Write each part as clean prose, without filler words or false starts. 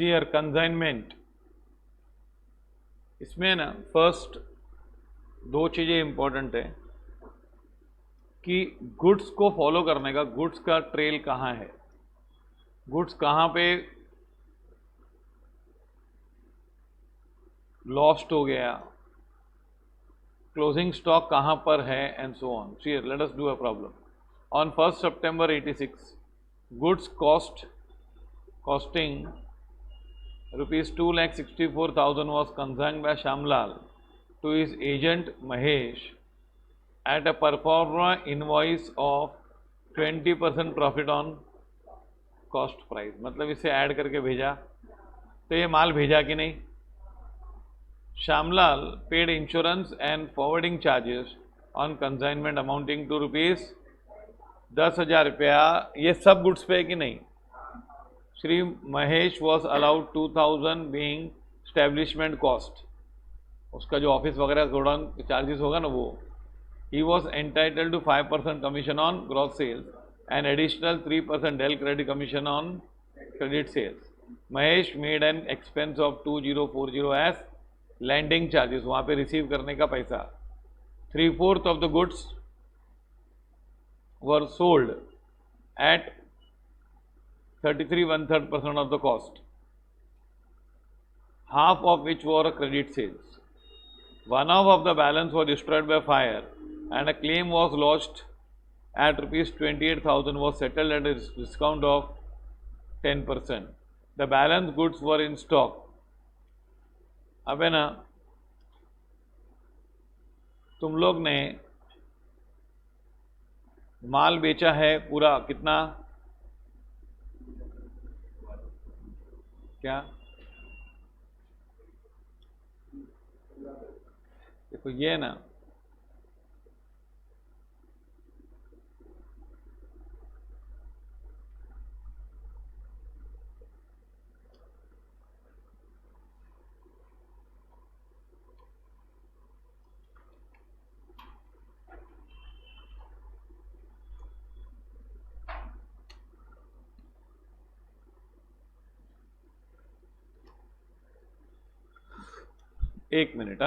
Shear consignment, इसमें ना first दो चीज़ें इंपॉर्टेंट है कि गुड्स को फॉलो करने का, गुड्स का ट्रेल कहाँ है, गुड्स कहाँ पे लॉस्ट हो गया, क्लोजिंग स्टॉक कहाँ पर है, and so on. Here, let us do a problem. On 1st September 86, goods costing rupees 2,64,000 was consigned by Shamlal to his agent Mahesh at a performa invoice of 20% profit on cost price. मतलब इसे add करके भेजा, तो ये माल भेजा कि नहीं. Shamlal paid insurance and forwarding charges on consignment amounting to rupees 10,000 रुपया. ये सब गुड्स पे है कि नहीं. Shri Mahesh was allowed 2,000 being establishment cost, उसका जो ऑफिस वगैरह गोडाउन चार्जेस होगा ना वो. He was entitled to 5% commission on gross sales and additional 3% del credit commission on credit sales. Mahesh made an expense of 2,040 as landing charges, वहाँ पे receive करने का पैसा. 3/4 of the goods were sold at 33 1/3% of the cost, half of which were credit sales. 1/2 of the balance was destroyed by fire and a claim was lodged at rupees 28,000 was settled at a discount of 10%. The balance goods were in stock. अब है ना, तुम लोग ने माल बेचा है पूरा कितना, क्या देखो ये ना, एक मिनट.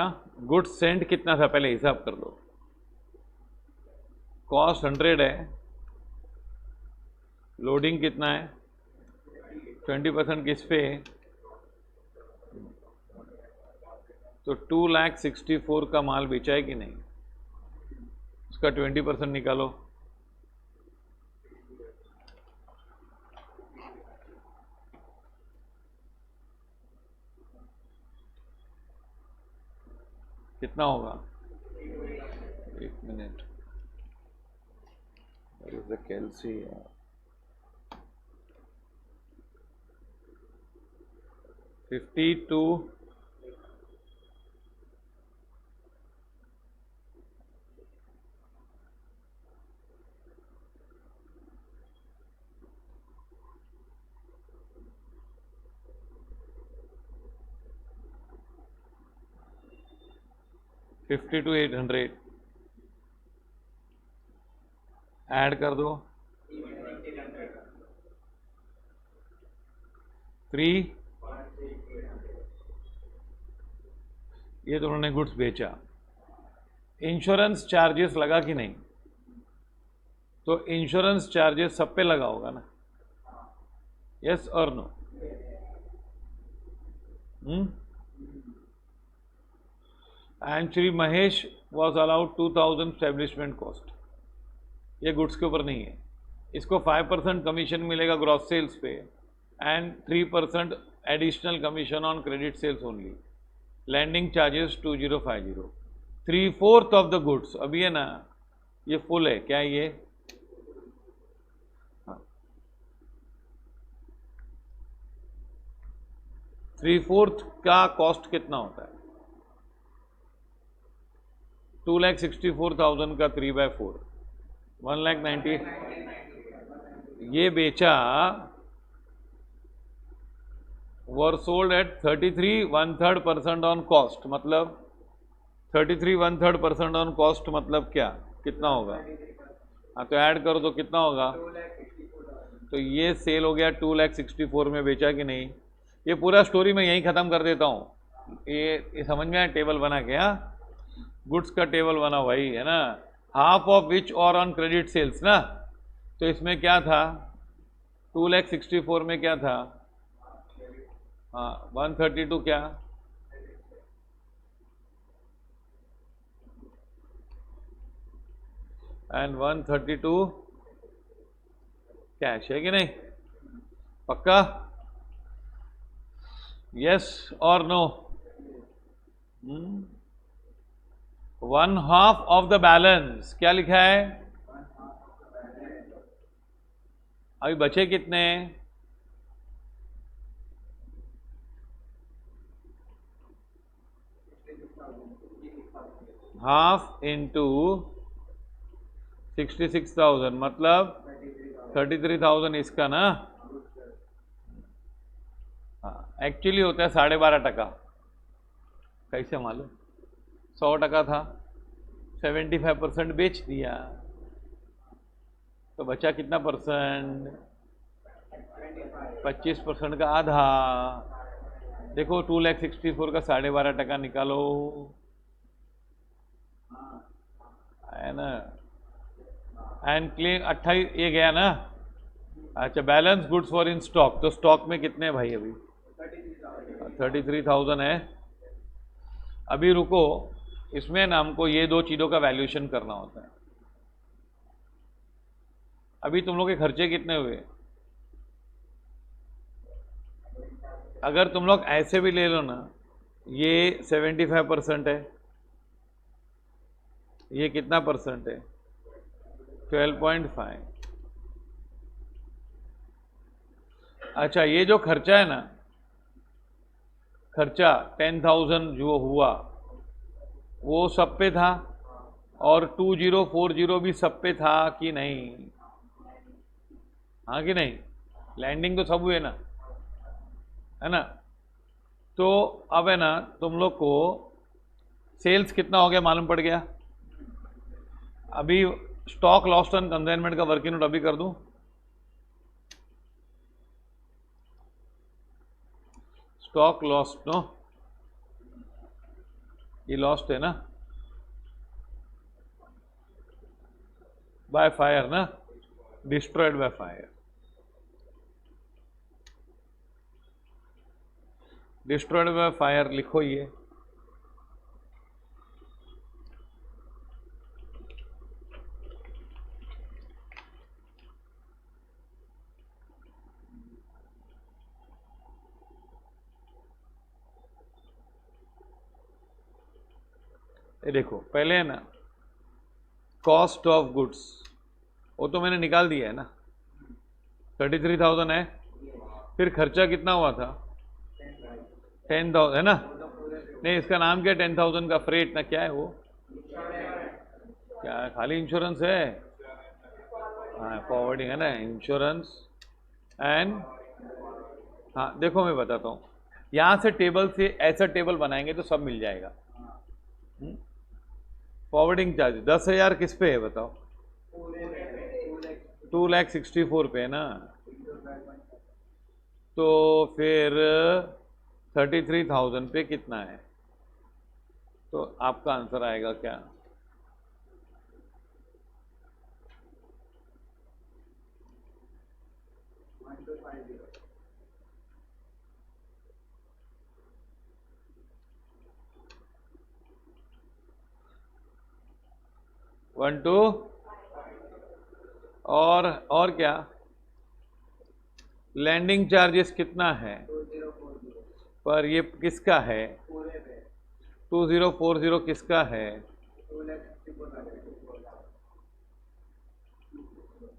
गुड्स सेंट कितना था पहले हिसाब कर लो. कॉस्ट 100 है, लोडिंग कितना है, 20% किस पे, तो 2,64,000 का माल बेचा है कि नहीं, उसका 20% निकालो. कितना होगा, एक minute, What is the Kelsey? 52 52,800 add कर दो. 3 ये तो उन्होंने गुड्स बेचा. इंश्योरेंस चार्जेस लगा कि नहीं, तो इंश्योरेंस चार्जेस सब पे लगा होगा ना, यस और no. And Shri Mahesh was allowed 2,000 establishment cost, ये गुड्स के ऊपर नहीं है. इसको 5% कमीशन मिलेगा ग्रॉस सेल्स पे and 3% additional commission on credit sales only. Landing charges 2,050. 3/4 of the goods, अभी है ना ये फुल है क्या, ये 3/4 का कॉस्ट कितना होता है, 2,64,000 का 3/4 1,90,000. ये बेचा, वर सोल्ड एट 33 1/3% ऑन कॉस्ट, मतलब 33 1/3% ऑन कॉस्ट मतलब क्या, कितना होगा. हाँ तो ऐड करो तो कितना होगा, तो ये सेल हो गया 2,64,000 में बेचा कि नहीं. ये पूरा स्टोरी मैं यहीं ख़त्म कर देता हूँ। ये समझ में आया टेबल बना के? हाँ, गुड्स का टेबल बना वही है ना, हाफ ऑफ विच और ऑन क्रेडिट सेल्स ना। तो इसमें क्या था, 2,64,000 में क्या था? हाँ, 132 क्या? एंड 132 कैश है कि नहीं? पक्का? यस और नो? 1/2 ऑफ द बैलेंस क्या लिखा है? अभी बचे कितने? हाफ इंटू 66,000 मतलब 33,000 इसका ना। हाँ, एक्चुअली होता है 12.5%। कैसे मालूम? 100% था, 75% बेच दिया, तो बचा कितना परसेंट? 25% का आधा। देखो 2,64,000 का 12.5% निकालो, है ना। एंड क्लेम 28 ये गया ना। अच्छा, balance goods for in stock, तो स्टॉक में कितने भाई? अभी 33,000 है। अभी रुको, इसमें ना हमको ये दो चीज़ों का वैल्यूएशन करना होता है। अभी तुम लोग के खर्चे कितने हुए? अगर तुम लोग ऐसे भी ले लो ना, ये 75% है, ये कितना परसेंट है? 12.5। अच्छा, ये जो खर्चा है ना, खर्चा 10,000 जो हुआ वो सब पे था, और 2040 भी सब पे था कि नहीं? हाँ कि नहीं? लैंडिंग तो सब हुए ना, है ना। तो अब है ना, तुम लोग को सेल्स कितना हो गया मालूम पड़ गया। अभी स्टॉक लॉस्ट ऑन कंसाइनमेंट का वर्किंग नोट अभी कर दूं। स्टॉक लॉस्ट नो, ये लॉस्ट है ना बाय फायर ना, destroyed by fire. Destroyed by fire लिखो ये। ये देखो, पहले है ना कॉस्ट ऑफ गुड्स, वो तो मैंने निकाल दिया है ना, 33,000 है। फिर खर्चा कितना हुआ था? 10,000 है ना। नहीं, इसका नाम क्या? 10,000 का फ्रेट ना, क्या है वो? क्या है? खाली इंश्योरेंस है? हाँ, फॉरवर्डिंग है ना, इंश्योरेंस एंड। हाँ देखो, मैं बताता हूँ, यहाँ से टेबल से ऐसा टेबल बनाएंगे तो सब मिल जाएगा। फॉरवर्डिंग चार्ज 10,000 किस पे है बताओ? 2,64,000 पे है ना। तो फिर 33,000 पे कितना है? तो आपका आंसर आएगा क्या? वन टू और क्या? लैंडिंग चार्जेस कितना है? पर ये किसका है? 2040 किसका है?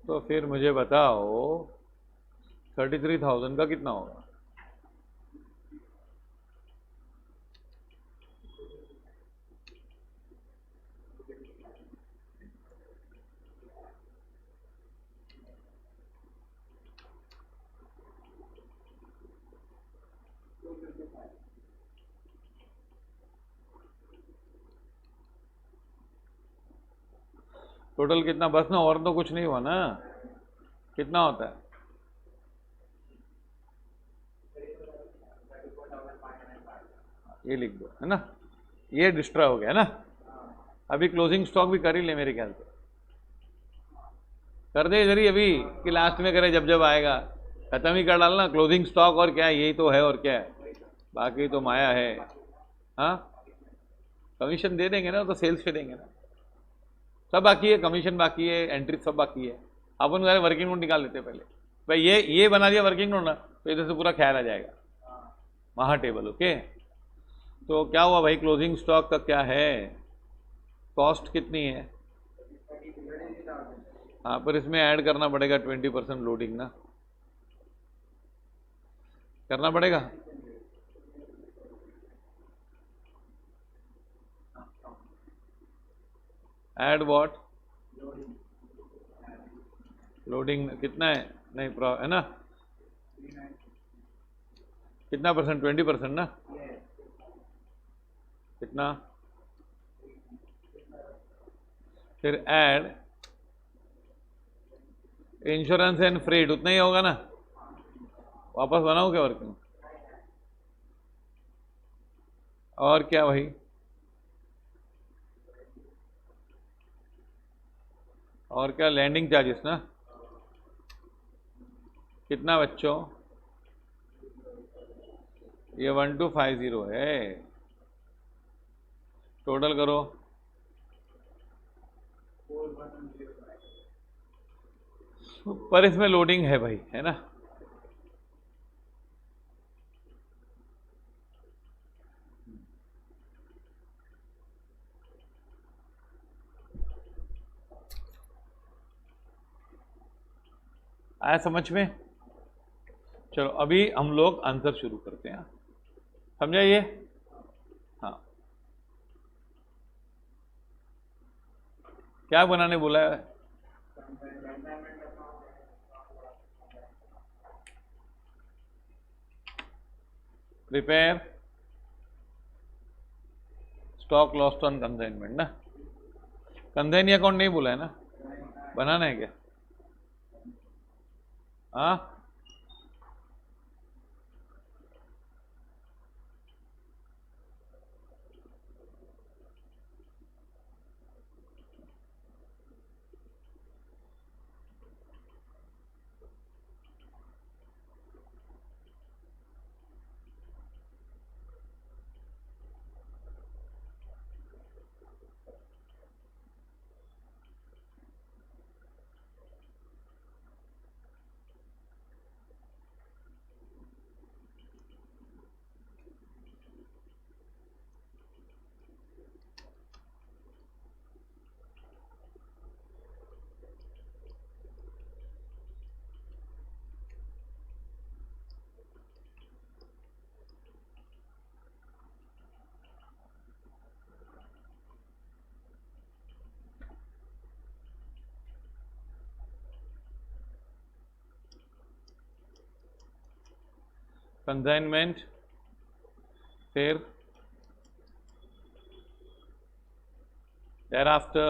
तो फिर मुझे बताओ 33,000 का कितना होगा? टोटल कितना? बस ना, और तो कुछ नहीं हुआ ना। कितना होता है? ये लिख दो, है ना, ये डिस्ट्रॉय हो गया है ना। अभी क्लोजिंग स्टॉक भी कर ही ले मेरे ख्याल से, कर दे इधर ही अभी कि लास्ट में करे जब जब आएगा, खत्म ही कर डालना क्लोजिंग स्टॉक। और क्या है, यही तो है और क्या है, बाकी तो माया है। हाँ, कमीशन दे देंगे ना, तो सेल्स पे देंगे ना, सब बाकी है, कमीशन बाकी है, एंट्री सब बाकी है। अपन कह रहे वर्किंग नोट निकाल लेते हैं पहले, भाई ये बना दिया वर्किंग नोट ना, तो इधर से पूरा ख्याल आ जाएगा वहाँ टेबल। ओके, तो क्या हुआ भाई, क्लोजिंग स्टॉक का क्या है, कॉस्ट कितनी है। हाँ, पर इसमें ऐड करना पड़ेगा 20% लोडिंग ना, करना पड़ेगा। ऐड व्हाट, लोडिंग कितना है, नहीं है ना, कितना परसेंट, 20% ना, कितना, फिर ऐड इंश्योरेंस एंड फ्रेट, उतना ही होगा ना, वापस बनाओ क्या वर्किंग, और क्या भाई, और क्या, लैंडिंग चार्जेस ना, कितना बच्चों, ये 1250 है, टोटल करो, पर इसमें लोडिंग है भाई, है ना। आया समझ में। चलो अभी हम लोग आंसर शुरू करते हैं, समझा ये। हाँ, क्या बनाने बोला है, prepare stock lost on consignment ना, कंसाइनी अकाउंट नहीं बोला है ना, बनाना है क्या। हाँ, कंसाइनमेंट, फिर thereafter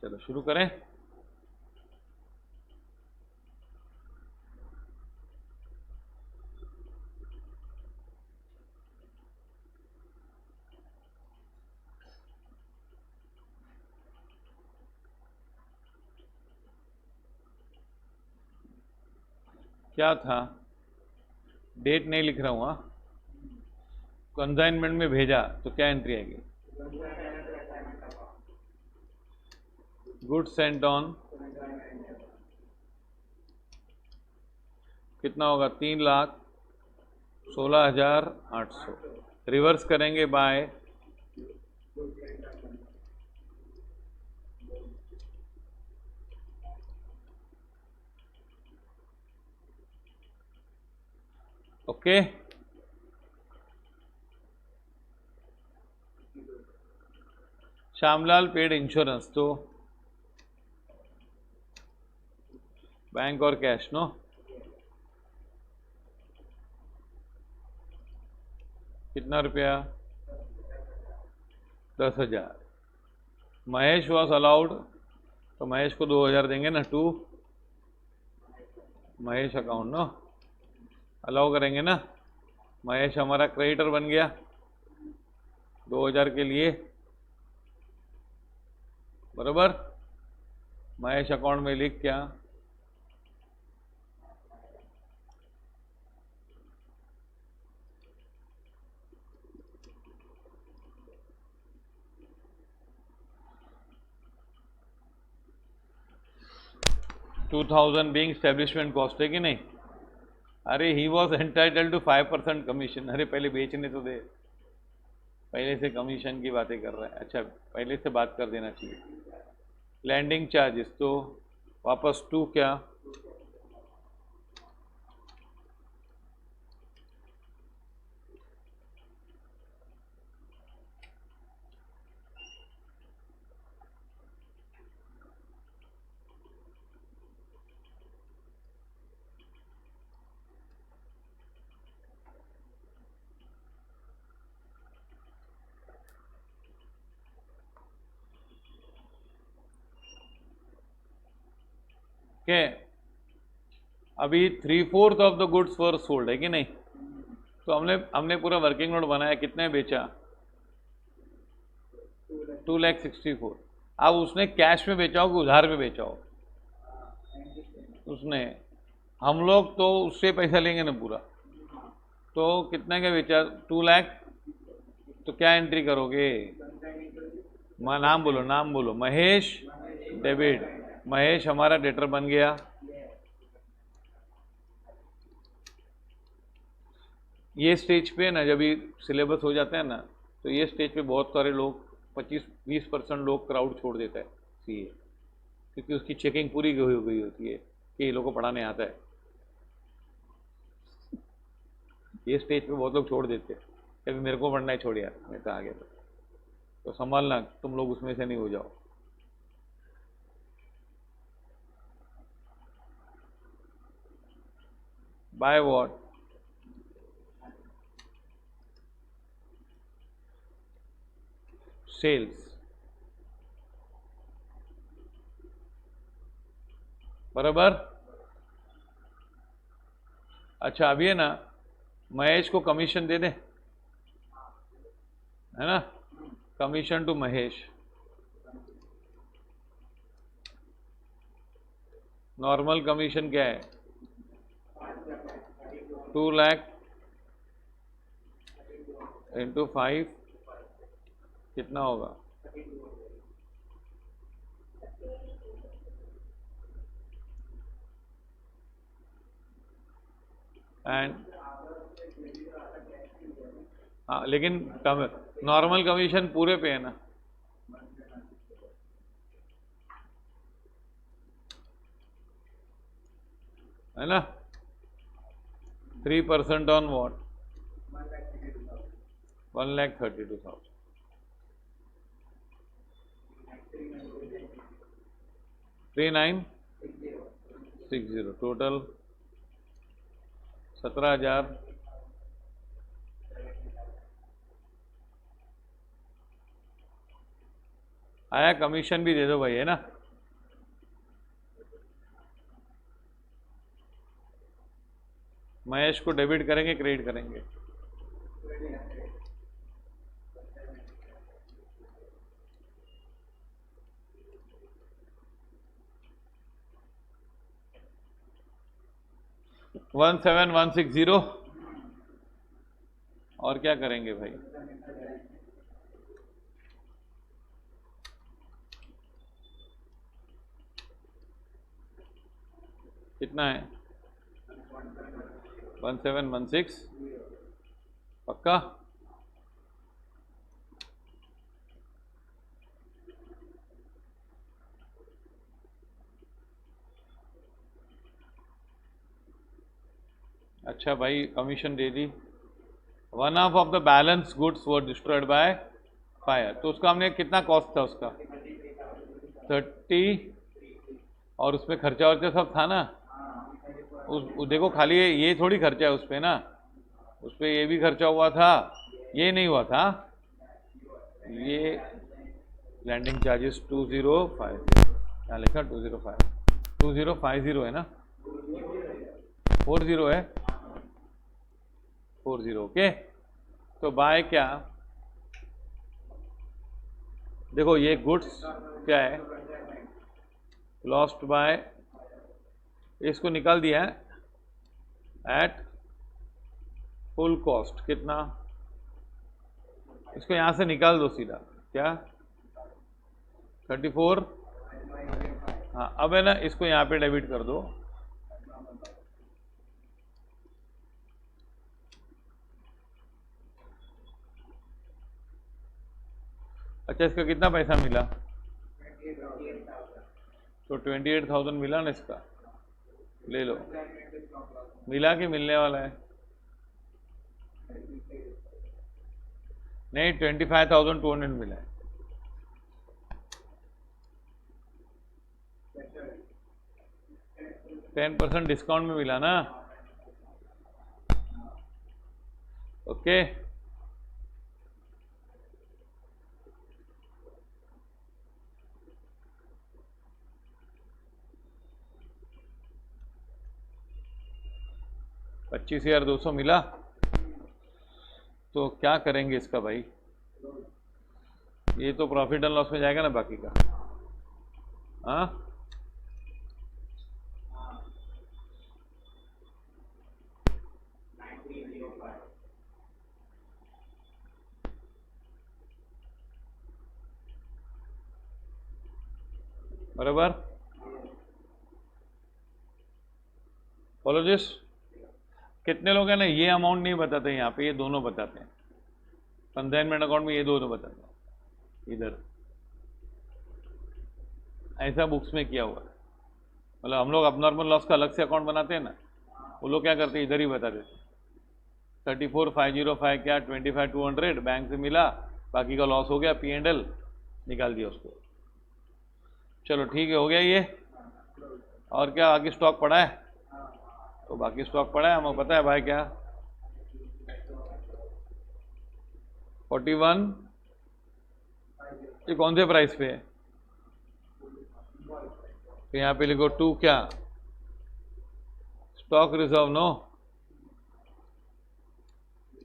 चलो शुरू करें। क्या था, डेट नहीं लिख रहा हूँ, हाँ, कंसाइनमेंट में भेजा तो क्या एंट्री आएगी, गुड सेंट ऑन, कितना होगा, 3,16,800, रिवर्स करेंगे by okay. Shyamlal paid insurance, तो बैंक और कैश, नो? कितना रुपया? 10,000। महेश वॉज अलाउड, तो महेश को 2,000 देंगे ना, to Mahesh account, no? Allow करेंगे ना। महेश हमारा क्रेडिटर बन गया 2,000 के लिए, बराबर। महेश अकाउंट में लिख क्या? $2,000 बीइंग एस्टेब्लिशमेंट कॉस्ट है कि नहीं? अरे he was entitle to 5% commission. अरे पहले बेचने तो दे, पहले से कमीशन की बातें कर रहे हैं। अच्छा, पहले से बात कर देना चाहिए। लैंडिंग चार्जेस, तो वापस टू क्या? क्या? अभी 3/4 of the goods were sold, है कि नहीं? तो हमने पूरा वर्किंग नोट बनाया, कितने बेचा? 2,64,000। अब उसने कैश में बेचा हो कि उधार में बेचा हो? उसने। हम लोग तो उससे पैसा लेंगे ना पूरा, तो कितने का बेचा? 2 लाख। तो क्या एंट्री करोगे? नाम बोलो, नाम बोलो। महेश डेबिट। महेश हमारा डेटर बन गया। ये स्टेज पे ना, जब ये सिलेबस हो जाता है ना, तो ये स्टेज पे बहुत सारे लोग 25-20% लोग क्राउड छोड़ देता है सीए, क्योंकि उसकी चेकिंग पूरी हो गई होती है कि ये लोगों को पढ़ाने आता है। ये स्टेज पे बहुत लोग छोड़ देते हैं, कभी मेरे को पढ़ना है, छोड़ यार मैं तो आ गया। तो संभालना, तुम लोग उसमें से नहीं हो जाओ। By what? सेल्स, बराबर। अच्छा, अभी है ना, महेश को कमीशन दे दे, है ना? Commission to Mahesh, normal commission क्या है? 2 लाख इंटू 5 कितना होगा? एंड हाँ, लेकिन नॉर्मल कमीशन पूरे पे है ना, है ना? 3% ऑन वॉट? 1,32,000। 3,960 टोटल 17,000। आया? कमीशन भी दे दो भाई, है ना? महेश को डेबिट करेंगे, क्रेडिट करेंगे? $17,160। और क्या करेंगे भाई? कितना है? 1716 पक्का? अच्छा भाई, commission they the. 1/2 of the balance goods were destroyed by fire, तो उसका हमने कितना कॉस्ट था उसका 30, और उसमें खर्चा वर्चा सब था ना, देखो खाली ये थोड़ी खर्चा है उस पर ना, उस पर ये भी खर्चा हुआ था, ये नहीं हुआ था, ये लैंडिंग चार्जेस 2050, क्या लिखा 2050 है ना, 40 है, 40, ओके। तो बाय क्या, देखो ये गुड्स क्या है, लॉस्ट बाय, इसको निकाल दिया है एट फुल कॉस्ट, कितना, इसको यहां से निकाल दो सीधा, क्या 34, हाँ अब है ना, इसको यहां पे डेबिट कर दो, अच्छा इसका कितना पैसा मिला, तो 28,000 मिला ना इसका, ले लो, मिला कि मिलने वाला है, नहीं 25,200 मिला है, %10 डिस्काउंट में मिला ना, ओके। $25,200 मिला, तो क्या करेंगे इसका भाई, ये तो प्रॉफिट एंड लॉस में जाएगा ना बाकी का, हाँ बराबर, फॉलो, कितने लोग हैं ना, ये अमाउंट नहीं बताते यहाँ पे, ये दोनों बताते हैं, कंसाइनमेंट अकाउंट में ये दोनों बताते हैं, इधर ऐसा बुक्स में किया हुआ है, मतलब हम लोग अबनॉर्मल लॉस का अलग से अकाउंट बनाते हैं ना, वो लोग क्या करते हैं, इधर ही बता देते हैं, 34,505 क्या 25,200 बैंक से मिला, बाकी का लॉस हो गया, P&L निकाल दिया उसको, चलो ठीक है, हो गया ये, और क्या बाकी स्टॉक पड़ा है, तो बाकी स्टॉक पड़ा है, हमें पता है भाई क्या 41, ये कौन से प्राइस पे है, तो यहाँ पे लिखो 2 क्या stock reserve, no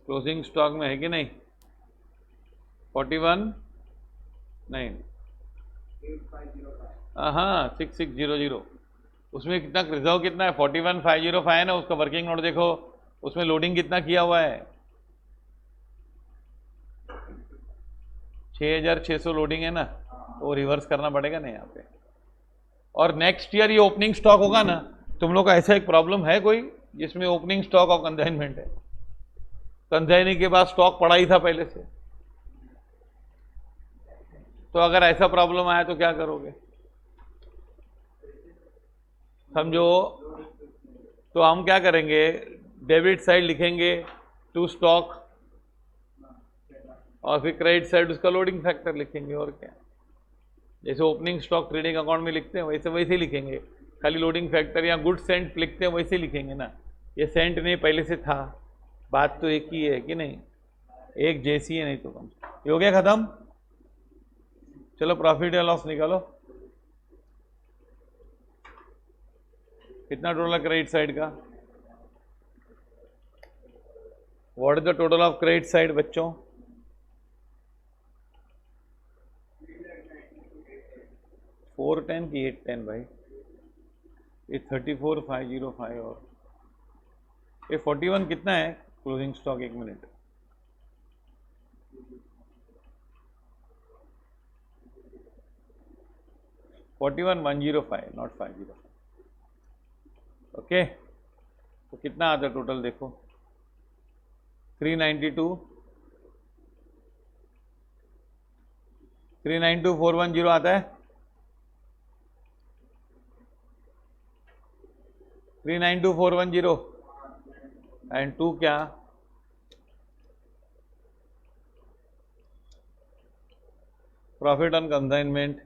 closing stock में है कि नहीं, 41 नहीं, हाँ 6600, उसमें कितना रिजर्व कितना है, 41,505 है ना, उसका वर्किंग नोट देखो, उसमें लोडिंग कितना किया हुआ है, 6,600 लोडिंग है ना, तो रिवर्स करना पड़ेगा ना यहाँ पे, और नेक्स्ट ईयर ये ओपनिंग स्टॉक होगा ना, तुम लोग का ऐसा एक प्रॉब्लम है कोई जिसमें ओपनिंग स्टॉक और कंसाइनमेंट है, कंसाइनिंग के बाद स्टॉक पड़ा ही था पहले से, तो अगर ऐसा प्रॉब्लम आया तो क्या करोगे, समझो, तो हम क्या करेंगे, डेबिट साइड लिखेंगे टू स्टॉक, और फिर क्रेडिट साइड उसका लोडिंग फैक्टर लिखेंगे, और क्या, जैसे ओपनिंग स्टॉक ट्रेडिंग अकाउंट में लिखते हैं वैसे वैसे लिखेंगे, खाली लोडिंग फैक्टर या गुड सेंट लिखते हैं वैसे लिखेंगे ना, ये सेंट नहीं पहले से था, बात तो एक ही है कि नहीं, एक जैसी है, नहीं तो कम, ये हो गया खत्म, चलो प्रॉफिट या लॉस निकालो, कितना टोटल है क्रेडिट साइड का, what is the total of credit side बच्चों, $410 की $810 भाई, ये 34,505 और ये 41 कितना है क्लोजिंग स्टॉक, एक मिनट, $41,105 नॉट 505, ओके, तो कितना आता है टोटल देखो, 392,410 आता है, 392,410 एंड 2 क्या प्रॉफिट ऑन कंसाइनमेंट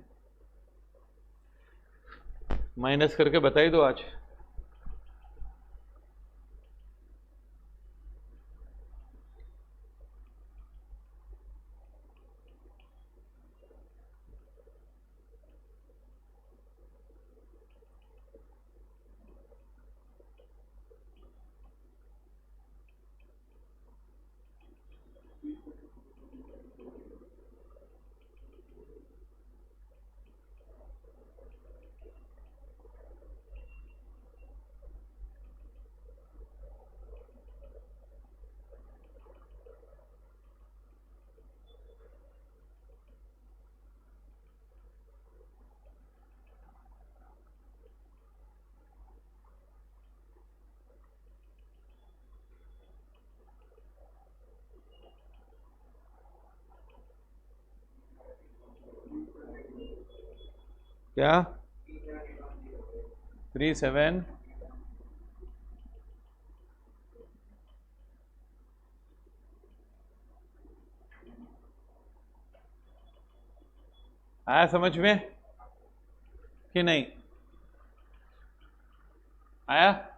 माइनस करके बता ही दो आज। क्या 37 आया समझ में कि नहीं आया?